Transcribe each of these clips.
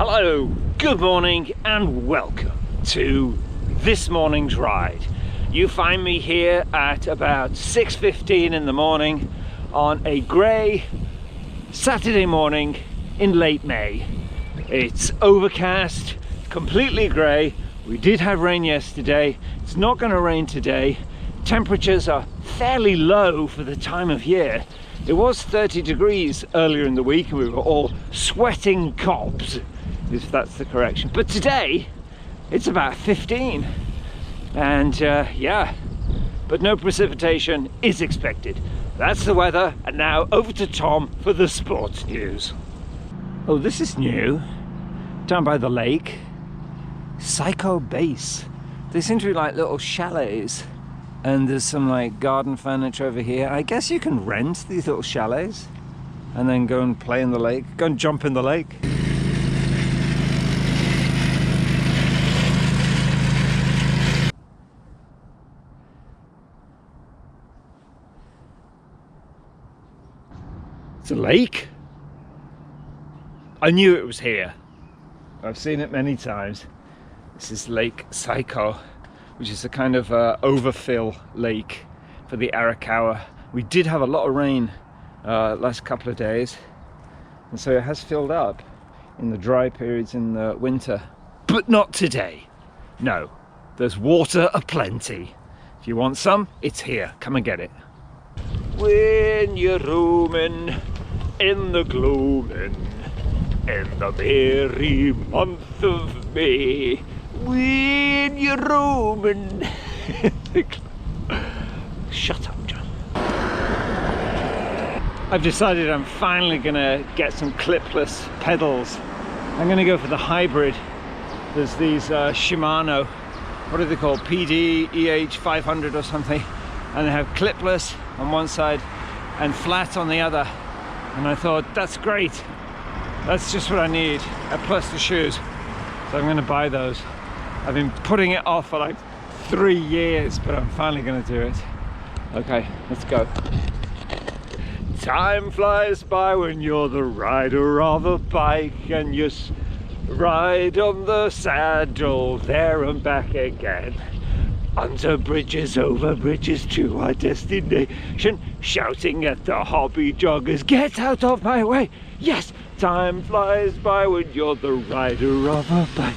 Hello, good morning and welcome to this morning's ride. You find me here at about 6:15 in the morning on a grey Saturday morning in late May. It's overcast, completely grey. We did have rain yesterday. It's not going to rain today. Temperatures are fairly low for the time of year. It was 30 degrees earlier in the week and we were all sweating cobs, if that's the correction. But today it's about 15 and yeah, but no precipitation is expected. That's the weather. And now over to Tom for the sports news. Oh, this is new. Down by the lake, Psycho Base. They seem to be like little chalets, and there's some like garden furniture over here. I guess you can rent these little chalets and then go and play in the lake, go and jump in the lake. It's a lake. I knew it was here. I've seen it many times. This is Lake Psycho, which is a kind of overfill lake for the Arakawa. We did have a lot of rain last couple of days, and so it has filled up in the dry periods in the winter. But not today. No, there's water aplenty. If you want some, it's here. Come and get it. When you're roaming in the gloaming, in the merry month of May, when you're roaming. Shut up, John. I've decided I'm finally gonna get some clipless pedals. I'm gonna go for the hybrid. There's these Shimano, what are they called? PD EH 500 or something, and they have clipless on one side and flat on the other. And I thought, that's great. That's just what I need, plus the shoes. So I'm going to buy those. I've been putting it off for like 3 years, but I'm finally going to do it. Okay, let's go. Time flies by when you're the rider of a bike, and you ride on the saddle there and back again. Under bridges, over bridges to our destination, shouting at the hobby joggers, get out of my way. Yes, time flies by when you're the rider of a bike.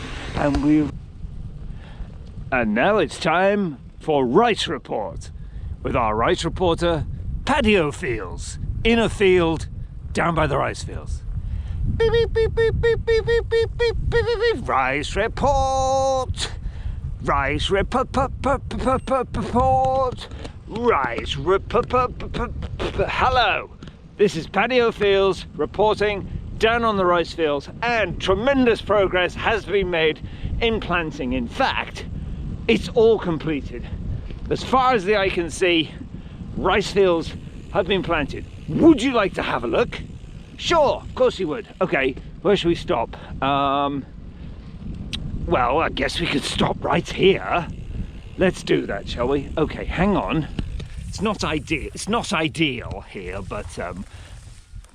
And now it's time for Rice Report with our rice reporter, Patio Fields, in a field down by the rice fields. Beep, beep, beep, beep, beep, beep, beep, beep, beep, beep, beep. Rice Report. Rice report. Rice report. Hello, this is Patio Fields reporting down on the rice fields, and tremendous progress has been made in planting. In fact, it's all completed. As far as the eye can see, rice fields have been planted. Would you like to have a look? Sure, of course you would. Okay, where should we stop? Well, I guess we could stop right here. Let's do that, shall we? Okay, hang on. It's not ideal here, but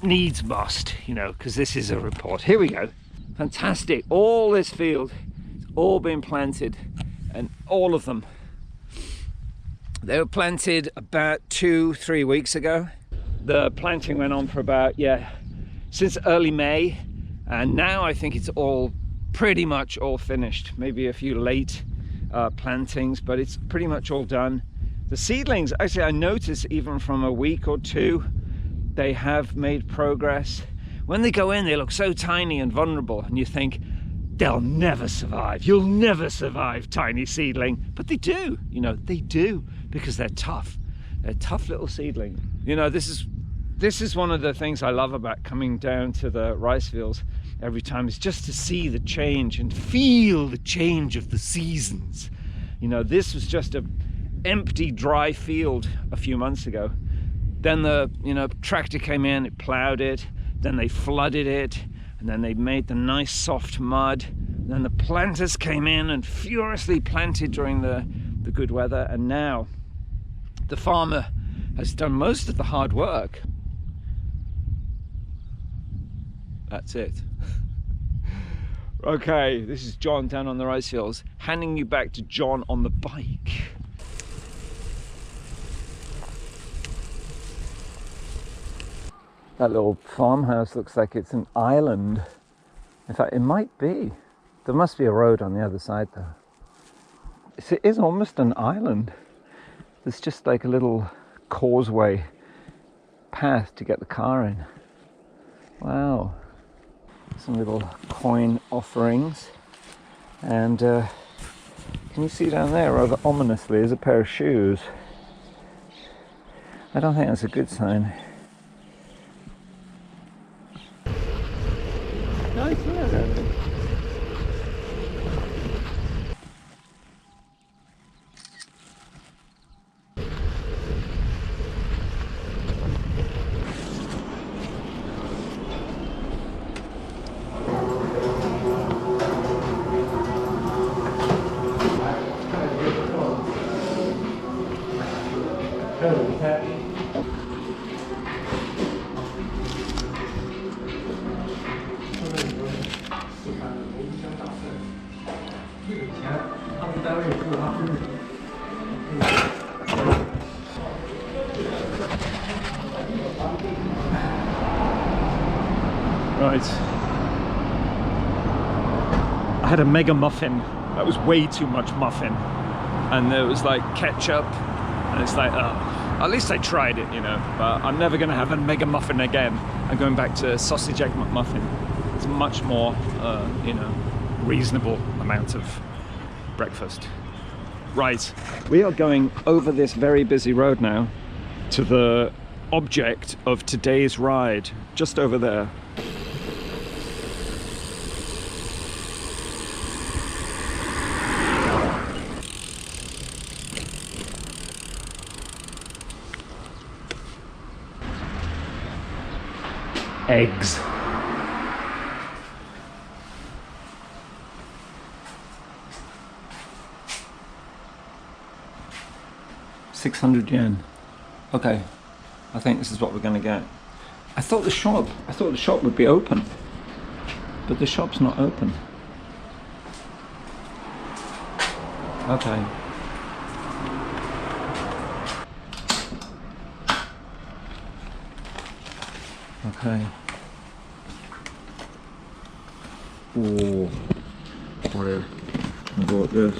needs must, you know, because this is a report. Here we go. Fantastic. All this field, it's all been planted, and all of them. They were planted about 2-3 weeks ago. The planting went on for about, since early May, and now I think it's all pretty much all finished. Maybe a few late plantings, but it's pretty much all done. The seedlings, actually, I notice even from a week or two, they have made progress. When they go in, they look so tiny and vulnerable, and you think, they'll never survive. You'll never survive, tiny seedling. But they do, you know, they do, because they're tough. They're tough little seedling. You know, this is one of the things I love about coming down to the rice fields every time, is just to see the change and feel the change of the seasons. You know, this was just a empty, dry field a few months ago. Then the tractor came in, it plowed it, then they flooded it, and then they made the nice soft mud. And then the planters came in and furiously planted during the good weather, and now the farmer has done most of the hard work. That's it. Okay, this is John down on the rice fields, handing you back to John on the bike. That little farmhouse looks like it's an island. In fact, it might be. There must be a road on the other side though. It is almost an island. There's just like a little causeway path to get the car in. Wow. Some little coin offerings. And can you see down there, rather ominously, is a pair of shoes. I don't think that's a good sign. Nice, Right. I had a mega muffin. That was way too much muffin. And there was like ketchup. And it's like, at least I tried it, you know. But I'm never going to have a mega muffin again. I'm going back to sausage egg McMuffin. It's a much more, you know, reasonable amount of breakfast. Right. We are going over this very busy road now to the object of today's ride. Just over there. Eggs. $600 yen. Okay, I think this is what we're going to get. I thought the shop would be open, but the shop's not open. Okay. Okay. Oh, where I bought this.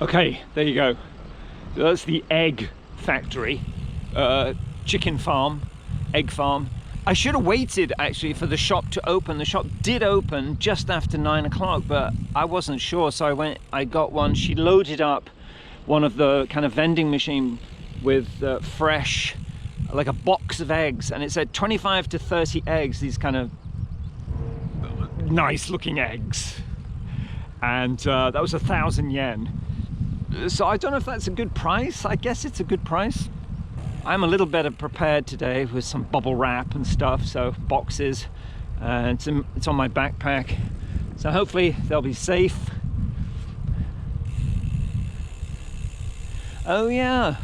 Okay, there you go. So that's the egg factory, chicken farm, egg farm. I should have waited actually for the shop to open. The shop did open just after 9 o'clock, but I wasn't sure, so I got one. She loaded up one of the kind of vending machine with fresh, like a box of eggs, and it said 25 to 30 eggs, these kind of nice looking eggs. And that was 1,000 yen. So I don't know if that's a good price. I guess it's a good price. I'm a little better prepared today with some bubble wrap and stuff, so boxes. It's on my backpack. So hopefully they'll be safe. Oh yeah.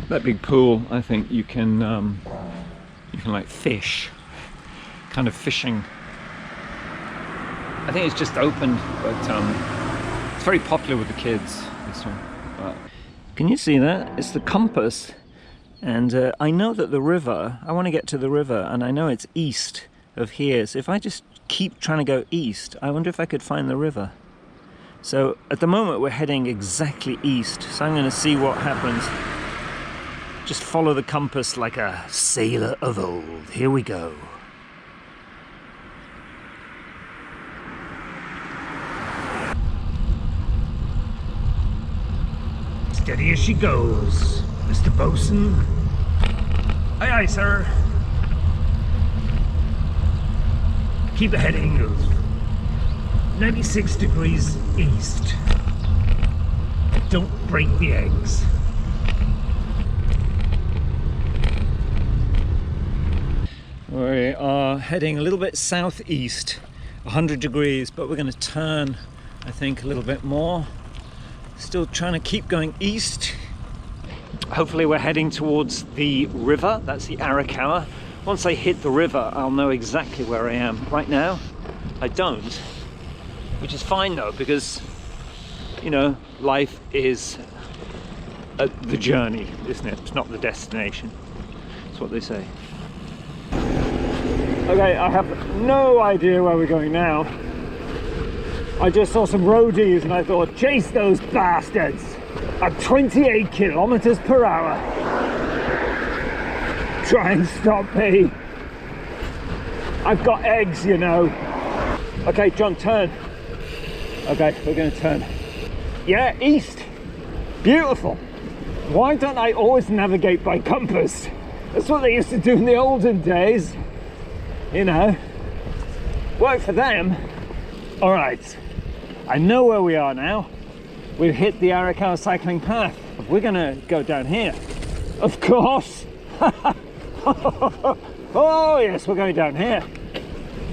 That big pool, I think you can like fish, kind of fishing. I think it's just opened, but it's very popular with the kids, this one. But can you see that? It's the compass And I know that the river, I want to get to the river, and I know it's east of here. So if I just keep trying to go east, I wonder if I could find the river. So at the moment we're heading exactly east, so I'm going to see what happens. Just follow the compass like a sailor of old. Here we go. Steady as she goes, Mr. Bosun. Aye, aye, sir. Keep the heading of 96 degrees east. Don't break the eggs. We are heading a little bit southeast, 100 degrees, but we're going to turn, I think, a little bit more. Still trying to keep going east. Hopefully we're heading towards the river. That's the Arakawa. Once I hit the river, I'll know exactly where I am. Right now, I don't. Which is fine though, because, you know, life is the journey, isn't it? It's not the destination. That's what they say. Okay, I have no idea where we're going now. I just saw some roadies and I thought, chase those bastards at 28 kilometers per hour. Try and stop me. I've got eggs, you know. Okay, John, turn. Okay, we're going to turn. Yeah, east. Beautiful. Why don't I always navigate by compass? That's what they used to do in the olden days. You know, work for them. All right, I know where we are now. We've hit the Arakawa cycling path. We're gonna go down here. Of course. Oh yes, we're going down here.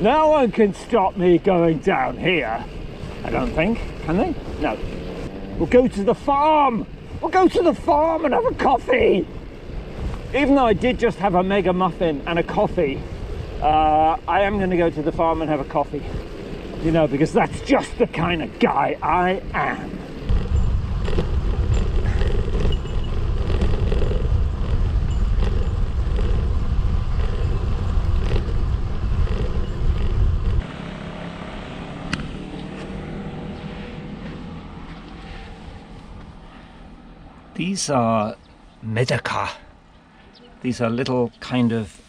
No one can stop me going down here. I don't think, can they? No. We'll go to the farm. We'll go to the farm and have a coffee. Even though I did just have a mega muffin and a coffee, I am going to go to the farm and have a coffee, you know, because that's just the kind of guy I am. These are medaka. These are little kind of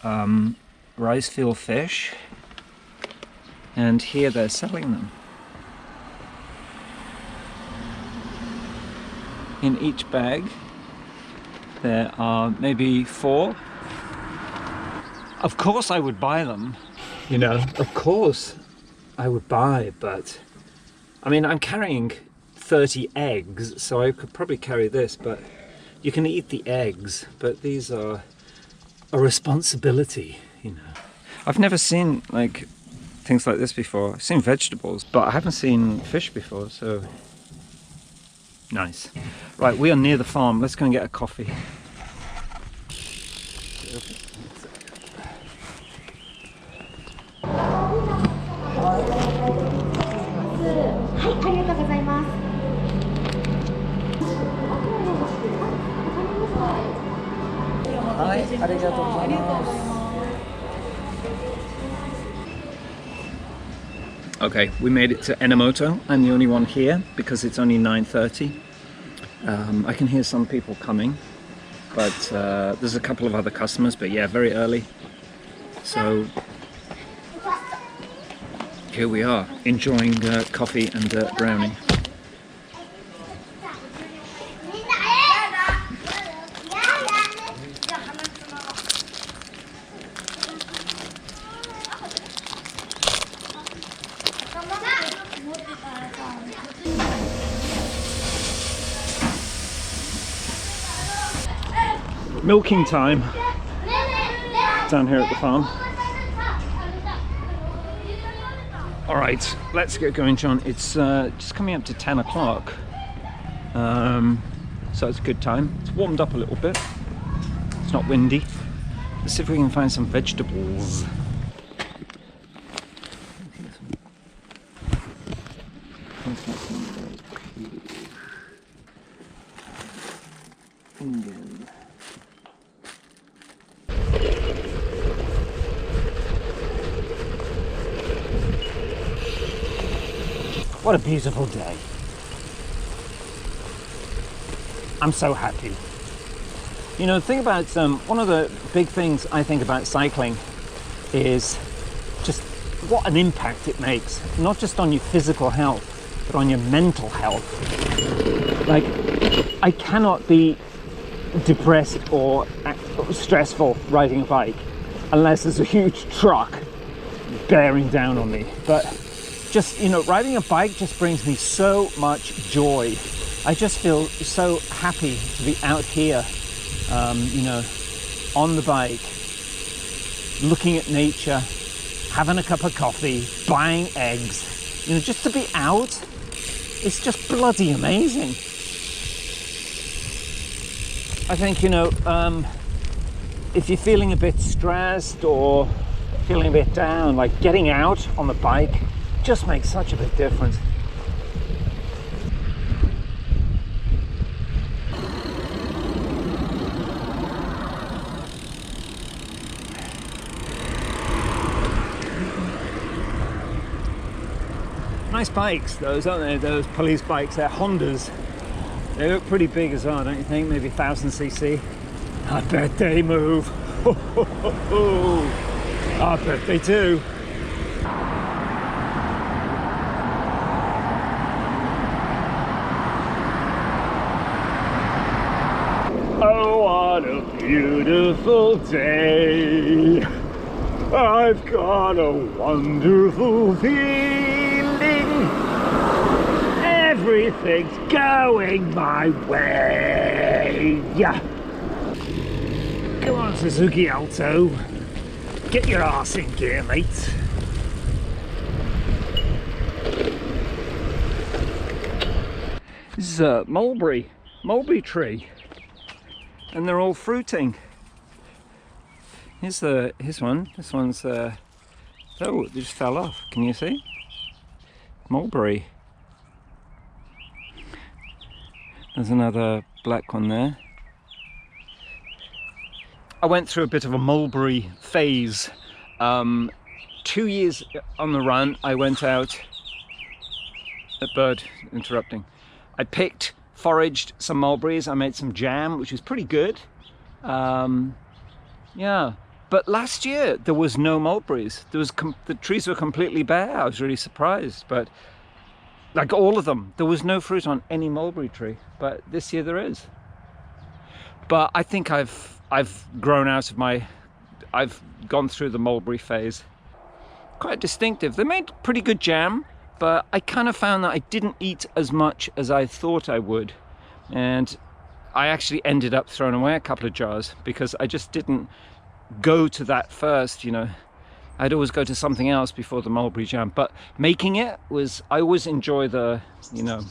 rice field fish, and here they're selling them. In each bag there are maybe 4. Of course I would buy them, you know, of course I would buy, but I mean, I'm carrying 30 eggs, so I could probably carry this, but you can eat the eggs, but these are a responsibility, you know. I've never seen like things like this before. I've seen vegetables, but I haven't seen fish before, so nice. Right, we are near the farm. Let's go and get a coffee. Okay, we made it to Enomoto. I'm the only one here because it's only 9:30. I can hear some people coming, but there's a couple of other customers, but yeah, very early. So here we are, enjoying coffee and brownie. Milking time down here at the farm. All right, let's get going, John. It's just coming up to 10 o'clock, so it's a good time. It's warmed up a little bit. It's not windy. Let's see if we can find some vegetables. What a beautiful day. I'm so happy. You know, the thing about, one of the big things I think about cycling is just what an impact it makes, not just on your physical health, but on your mental health. Like, I cannot be depressed or stressful riding a bike unless there's a huge truck bearing down on me. But just, you know, riding a bike just brings me so much joy. I just feel so happy to be out here, you know, on the bike, looking at nature, having a cup of coffee, buying eggs. You know, just to be out, it's just bloody amazing. I think, you know, if you're feeling a bit stressed or feeling a bit down, like getting out on the bike just makes such a big difference. Nice bikes, those, aren't they? Those police bikes, they're Hondas. They look pretty big as well, don't you think? Maybe 1000cc. I bet they move. I bet they do. Oh, what a beautiful day. I've got a wonderful feeling. Everything's going my way. Yeah. Come on, Suzuki Alto. Get your arse in gear, mate. This is a mulberry tree, and they're all fruiting. Here's one. This one's oh, it just fell off. Can you see? Mulberry. There's another black one there. I went through a bit of a mulberry phase. 2 years on the run, I went out. A bird interrupting. I foraged some mulberries. I made some jam, which is pretty good. Yeah. But last year there was no mulberries. The trees were completely bare. I was really surprised. But like all of them, there was no fruit on any mulberry tree. But this year there is. But I think I've grown out of I've gone through the mulberry phase. Quite distinctive. They made pretty good jam, but I kind of found that I didn't eat as much as I thought I would. And I actually ended up throwing away a couple of jars because I just didn't go to that first, you know. I'd always go to something else before the mulberry jam. But making it I always enjoy the, you know,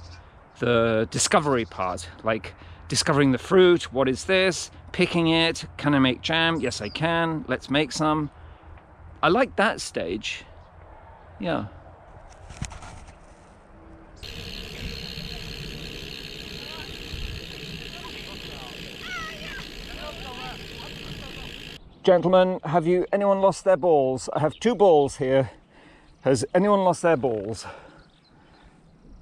the discovery part, like discovering the fruit. What is this? Picking it. Can I make jam? Yes, I can. Let's make some. I like that stage. Yeah. Gentlemen, have anyone lost their balls? I have 2 balls here. Has anyone lost their balls?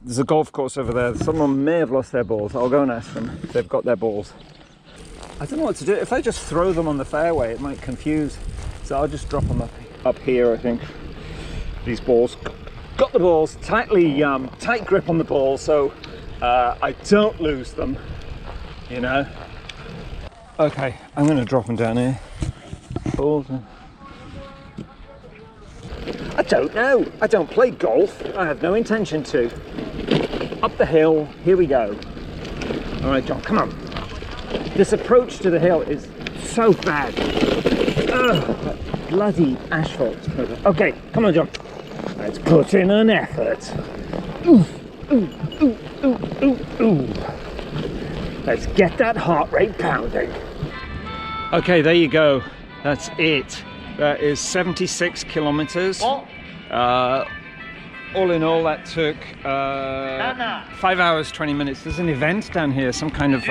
There's a golf course over there. Someone may have lost their balls. I'll go and ask them if they've got their balls. I don't know what to do. If I just throw them on the fairway, it might confuse. So I'll just drop them up here, I think. These balls. Got the balls. Tight grip on the ball so I don't lose them, you know. Okay, I'm going to drop them down here. Balls. I don't know. I don't play golf. I have no intention to. Up the hill. Here we go. All right, John, come on. This approach to the hill is so bad. Ugh, that bloody asphalt. Okay, come on, John. Let's put in an effort. Ooh, ooh, ooh, ooh, ooh, ooh. Let's get that heart rate pounding. Okay, there you go. That's it. That is 76 kilometers. All in all, that took 5 hours, 20 minutes. There's an event down here, some kind of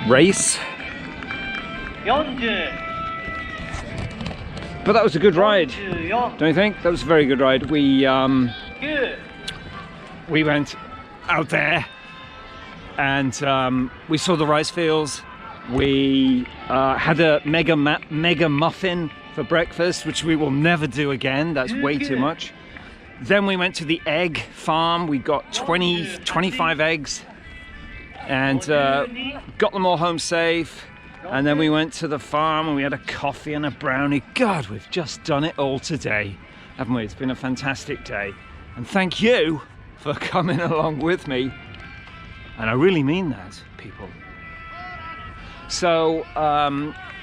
race. But that was a good ride, don't you think? That was a very good ride. We we went out there and we saw the rice fields. We had a mega muffin for breakfast, which we will never do again. That's way too much. Then we went to the egg farm. We got 25 eggs and got them all home safe. And then we went to the farm and we had a coffee and a brownie. God, we've just done it all today, haven't we? It's been a fantastic day. And thank you for coming along with me. And I really mean that, people. So,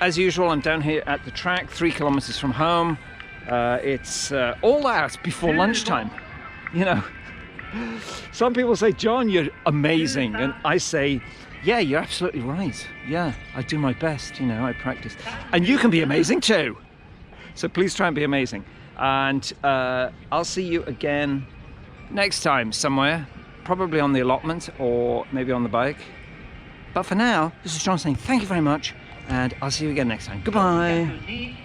as usual, I'm down here at the track, 3 kilometers from home. It's all out before lunchtime. You know, some people say, John, you're amazing. And I say, yeah, you're absolutely right. Yeah, I do my best, you know, I practice. And you can be amazing too. So please try and be amazing. And I'll see you again next time somewhere, probably on the allotment or maybe on the bike. But for now, this is John saying thank you very much, and I'll see you again next time. Goodbye.